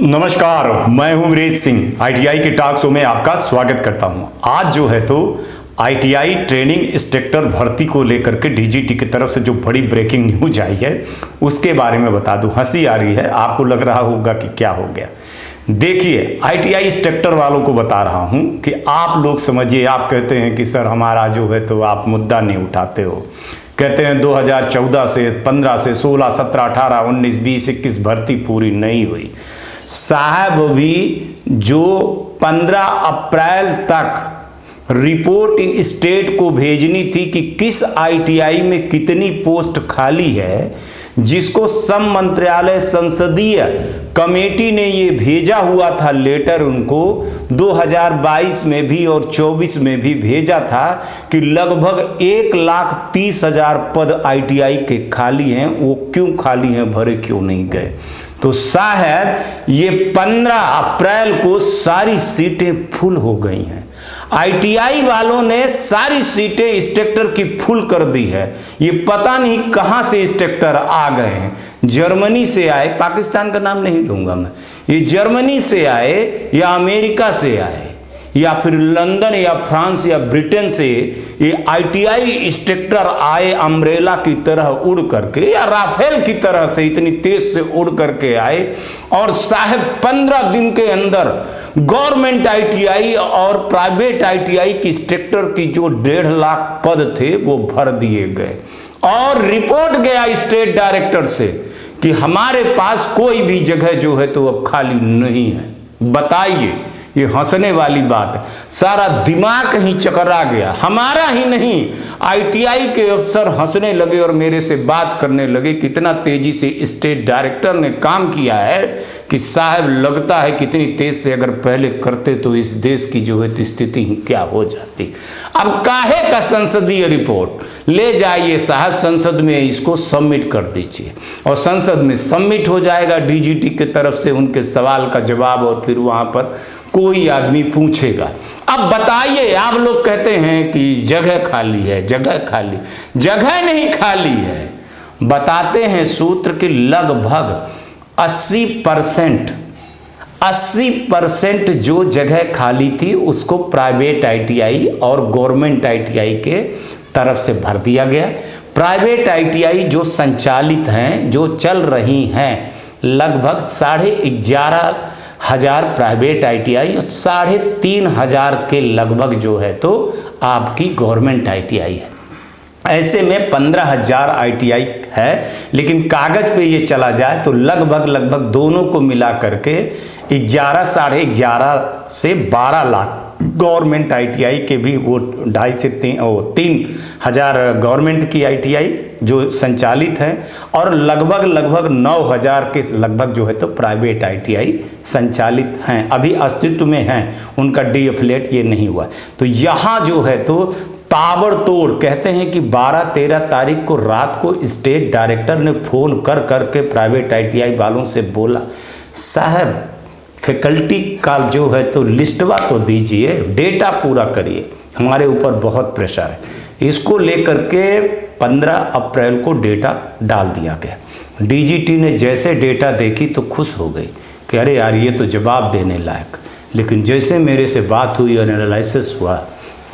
नमस्कार, मैं हूं वीरेश सिंह। आईटीआई के टॉक शो में आपका स्वागत करता हूं। आज जो है तो आईटीआई ट्रेनिंग इंस्ट्रक्टर भर्ती को लेकर के डीजीटी की तरफ से जो बड़ी ब्रेकिंग न्यूज आई है उसके बारे में बता दूं। हंसी आ रही है, आपको लग रहा होगा कि क्या हो गया। देखिए, आईटीआई इंस्ट्रक्टर वालों को बता रहा हूं कि आप लोग समझिए। आप कहते हैं कि सर हमारा जो है तो आप मुद्दा नहीं उठाते हो। कहते हैं 2014 से 15 से 16 17 18 19 20 21 भर्ती पूरी नहीं हुई। साहब अभी जो 15 अप्रैल तक रिपोर्ट स्टेट को भेजनी थी कि किस आईटीआई में कितनी पोस्ट खाली है, जिसको श्रम मंत्रालय संसदीय कमेटी ने ये भेजा हुआ था लेटर उनको 2022 में भी और 24 में भी भेजा था कि लगभग 1,30,000 पद आईटीआई के खाली हैं। वो क्यों खाली हैं, भरे क्यों नहीं गए? तो साहब ये 15 अप्रैल को सारी सीटें फुल हो गई हैं। आईटीआई वालों ने सारी सीटें इंस्ट्रक्टर की फुल कर दी है। ये पता नहीं कहां से इंस्ट्रक्टर आ गए हैं। जर्मनी से आए, पाकिस्तान का नाम नहीं लूंगा मैं, ये जर्मनी से आए या अमेरिका से आए या फिर लंदन या फ्रांस या ब्रिटेन से ये आईटीआई इंस्ट्रक्टर आए अम्ब्रेला की तरह उड़ करके या राफेल की तरह से इतनी तेज से उड़ करके आए। और साहब 15 दिन के अंदर गवर्नमेंट आईटीआई और प्राइवेट आईटीआई की इंस्ट्रक्टर की जो 1.5 लाख पद थे वो भर दिए गए। और रिपोर्ट गया स्टेट डायरेक्टर से कि हमारे पास कोई भी जगह जो है तो अब खाली नहीं है। बताइए, ये हंसने वाली बात है। सारा दिमाग ही चकरा गया। हमारा ही नहीं, आईटीआई के अफसर हंसने लगे और मेरे से बात करने लगे। कितना तेजी से स्टेट डायरेक्टर ने काम किया है कि साहब लगता है कितनी तेज से अगर पहले करते तो इस देश की जो है स्थिति क्या हो जाती। अब काहे का संसदीय रिपोर्ट ले जाइए साहब, संसद में इसको सबमिट कर दीजिए और संसद में सबमिट हो जाएगा डीजीटी के तरफ से उनके सवाल का जवाब, और फिर वहां पर कोई आदमी पूछेगा। अब बताइए, आप लोग कहते हैं कि जगह खाली है, जगह खाली, जगह नहीं खाली है। बताते हैं सूत्र कि लगभग 80% जो जगह खाली थी उसको प्राइवेट आईटीआई और गवर्नमेंट आईटीआई के तरफ से भर दिया गया। प्राइवेट आईटीआई जो संचालित हैं, जो चल रही हैं, लगभग 11,500 प्राइवेट और 3,500 के लगभग जो है तो आपकी गवर्नमेंट आईटीआई है। ऐसे में 15,000 आईटीआई है, लेकिन कागज पे ये चला जाए तो लगभग दोनों को मिला करके 11 साढ़े 11 से 12 लाख गवर्नमेंट आईटीआई के भी वो 2.5 से 3,000 गवर्नमेंट की आईटीआई जो संचालित है और लगभग 9,000 के लगभग जो है तो प्राइवेट आईटीआई संचालित हैं, अभी अस्तित्व में हैं, उनका डीएफलेट ये नहीं हुआ। तो यहाँ जो है तो ताबड़तोड़ कहते हैं कि 12-13 तारीख को रात को स्टेट डायरेक्टर ने फोन कर करके प्राइवेट आईटीआई वालों से बोला, साहब फैकल्टी का जो है तो लिस्टवा तो दीजिए, डेटा पूरा करिए, हमारे ऊपर बहुत प्रेशर है। इसको लेकर के 15 अप्रैल को डेटा डाल दिया गया। डीजीटी ने जैसे डेटा देखी तो खुश हो गई कि अरे यार ये तो जवाब देने लायक। लेकिन जैसे मेरे से बात हुई और एनालिसिस हुआ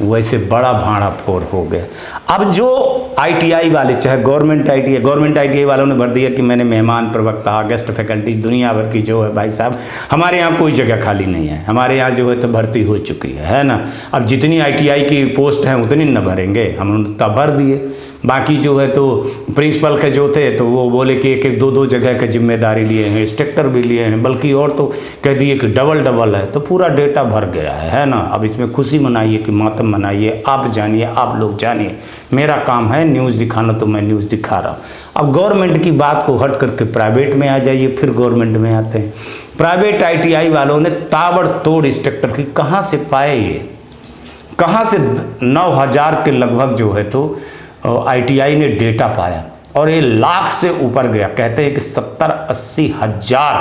वैसे बड़ा भाड़ा फोड़ हो गया। अब जो आईटीआई वाले, चाहे गवर्नमेंट आईटीआई वालों ने भर दिया कि मैंने मेहमान प्रवक्ता, गेस्ट फैकल्टी, दुनिया भर की जो है भाई साहब हमारे यहाँ कोई जगह खाली नहीं है, हमारे यहाँ जो है तो भर्ती हो चुकी है ना। अब जितनी आईटीआई की पोस्ट हैं उतनी न भरेंगे, हम तब भर दिए। बाकी जो है तो प्रिंसिपल के जो थे तो वो बोले कि 1-1 2-2 जगह की जिम्मेदारी लिए हैं, इंस्ट्रक्टर भी लिए हैं, बल्कि और तो कह दिए कि डबल है। तो पूरा डेटा भर गया है ना। अब इसमें खुशी मनाइए कि मातम मनाइए, आप जानिए, आप लोग जानिए। मेरा काम है न्यूज़ दिखाना, तो मैं न्यूज़ दिखा रहा हूँ। अब गवर्नमेंट की बात को हट करके प्राइवेट में आ जाइए, फिर गवर्नमेंट में आते हैं। प्राइवेट आईटीआई वालों ने ताबड़तोड़ इंस्ट्रक्टर की कहाँ से पाए, ये कहाँ से 9,000 के लगभग जो है तो आईटीआई ने डेटा पाया और ये लाख से ऊपर गया। कहते हैं कि 70-80 हज़ार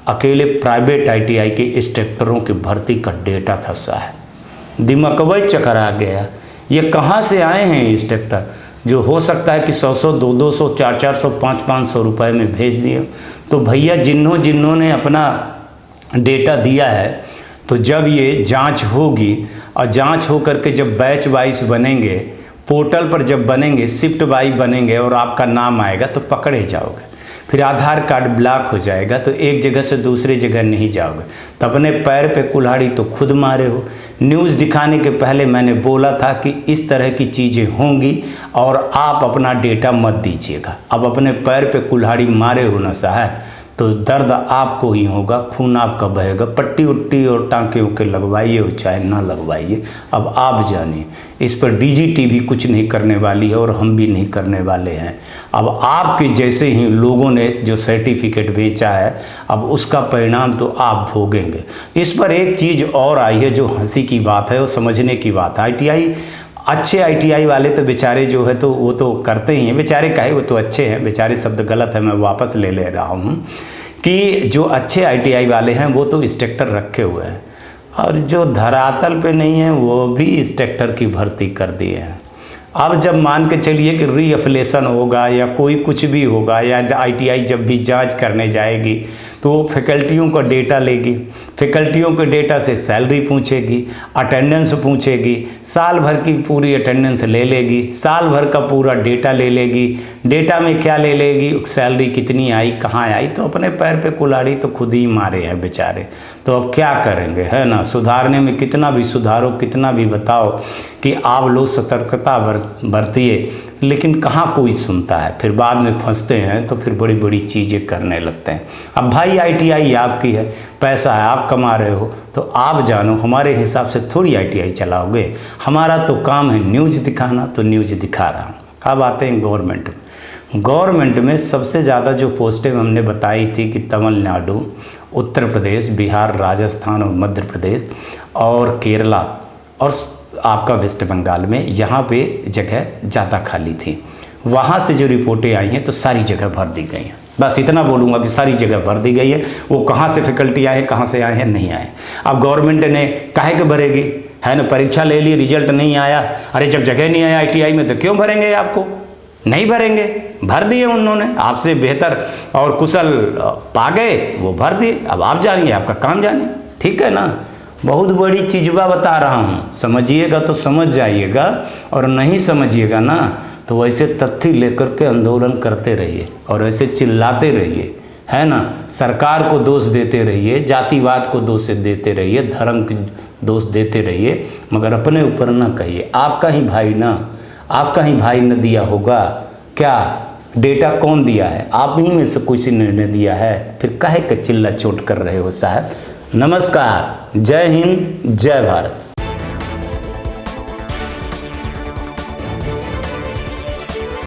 अकेले प्राइवेट आईटीआई के इंस्ट्रक्टरों की भर्ती का डेटा था। साहब दिमाग चकरा गया। ये कहाँ से आए हैं इंस्ट्रक्टर? जो हो सकता है कि 100-100, 200, 400, 500 रुपए में भेज दिए। तो भैया जिन्होंने अपना डेटा दिया है, तो जब ये जांच होगी और जांच हो करके जब बैच वाइज बनेंगे, पोर्टल पर जब बनेंगे, शिफ्ट वाइज बनेंगे और आपका नाम आएगा तो पकड़े जाओगे। फिर आधार कार्ड ब्लॉक हो जाएगा तो एक जगह से दूसरी जगह नहीं जाओगे। तो अपने पैर पे कुल्हाड़ी तो खुद मारे हो। न्यूज़ दिखाने के पहले मैंने बोला था कि इस तरह की चीज़ें होंगी और आप अपना डेटा मत दीजिएगा। अब अपने पैर पे कुल्हाड़ी मारे हो ना साहब, तो दर्द आपको ही होगा, खून आपका बहेगा। पट्टी उट्टी और टाँके उके लगवाइए हो चाहे ना लगवाइए, अब आप जानिए। इस पर डीजीटी भी कुछ नहीं करने वाली है और हम भी नहीं करने वाले हैं। अब आपके जैसे ही लोगों ने जो सर्टिफिकेट बेचा है, अब उसका परिणाम तो आप भोगेंगे। इस पर एक चीज़ और आई है जो हंसी की बात है और समझने की बात है। आईटीआई, अच्छे आईटीआई वाले तो बेचारे जो है तो वो तो करते ही हैं, बेचारे काहे, वो तो अच्छे हैं, बेचारे शब्द गलत है, मैं वापस ले रहा हूँ कि जो अच्छे आईटीआई वाले हैं वो तो इंस्ट्रक्टर रखे हुए हैं, और जो धरातल पे नहीं है वो भी इंस्ट्रक्टर की भर्ती कर दिए हैं। अब जब मान के चलिए कि रीअफिलेशन होगा या कोई कुछ भी होगा, या आईटीआई जब भी जांच करने जाएगी तो वो फैकल्टियों का डेटा लेगी, फैकल्टियों के डेटा से सैलरी पूछेगी, अटेंडेंस पूछेगी, साल भर की पूरी अटेंडेंस ले लेगी, साल भर का पूरा डेटा ले लेगी। डेटा में क्या ले लेगी, सैलरी कितनी आई, कहाँ आई। तो अपने पैर पे कुल्हाड़ी तो खुद ही मारे हैं बेचारे। तो अब क्या करेंगे, है ना। सुधारने में कितना भी सुधारो, कितना भी बताओ कि आप लोग सतर्कता बरतिए, लेकिन कहाँ कोई सुनता है। फिर बाद में फंसते हैं तो फिर बड़ी बड़ी चीज़ें करने लगते हैं। अब भाई आईटीआई आपकी है, पैसा है, आप कमा रहे हो, तो आप जानो। हमारे हिसाब से थोड़ी आईटीआई चलाओगे। हमारा तो काम है न्यूज़ दिखाना, तो न्यूज़ दिखा रहा हूँ। अब आते हैं गवर्नमेंट में। गवर्नमेंट में सबसे ज़्यादा जो पोस्टें हमने बताई थी कि तमिलनाडु, उत्तर प्रदेश, बिहार, राजस्थान और मध्य प्रदेश और केरला और आपका वेस्ट बंगाल में, यहाँ पे जगह ज़्यादा खाली थी। वहाँ से जो रिपोर्टें आई हैं तो सारी जगह भर दी गई हैं। बस इतना बोलूँगा कि सारी जगह भर दी गई है। वो कहाँ से फैकल्टी आए हैं, कहाँ से आए हैं, नहीं आए। अब गवर्नमेंट ने काहे के भरेगी, है ना। परीक्षा ले ली, रिजल्ट नहीं आया, अरे जब जगह नहीं आया आईटीआई में तो क्यों भरेंगे, आपको नहीं भरेंगे। भर दिए उन्होंने, आपसे बेहतर और कुशल पा गए, वो भर दिए। अब आप जानिए, आपका काम जानिए, ठीक है ना। बहुत बड़ी चीज़वा बता रहा हूँ, समझिएगा तो समझ जाइएगा, और नहीं समझिएगा ना तो वैसे तथ्य लेकर के आंदोलन करते रहिए और ऐसे चिल्लाते रहिए, है ना। सरकार को दोष देते रहिए, जातिवाद को दोष देते रहिए, धर्म को दोष देते रहिए, मगर अपने ऊपर ना कहिए। आपका ही भाई ना, आपका ही भाई न दिया होगा क्या। डेटा कौन दिया है, आप ही में से किसी ने दिया है, फिर काहे का चिल्ला चोट कर रहे हो साहब। नमस्कार, जय हिंद, जय भारत।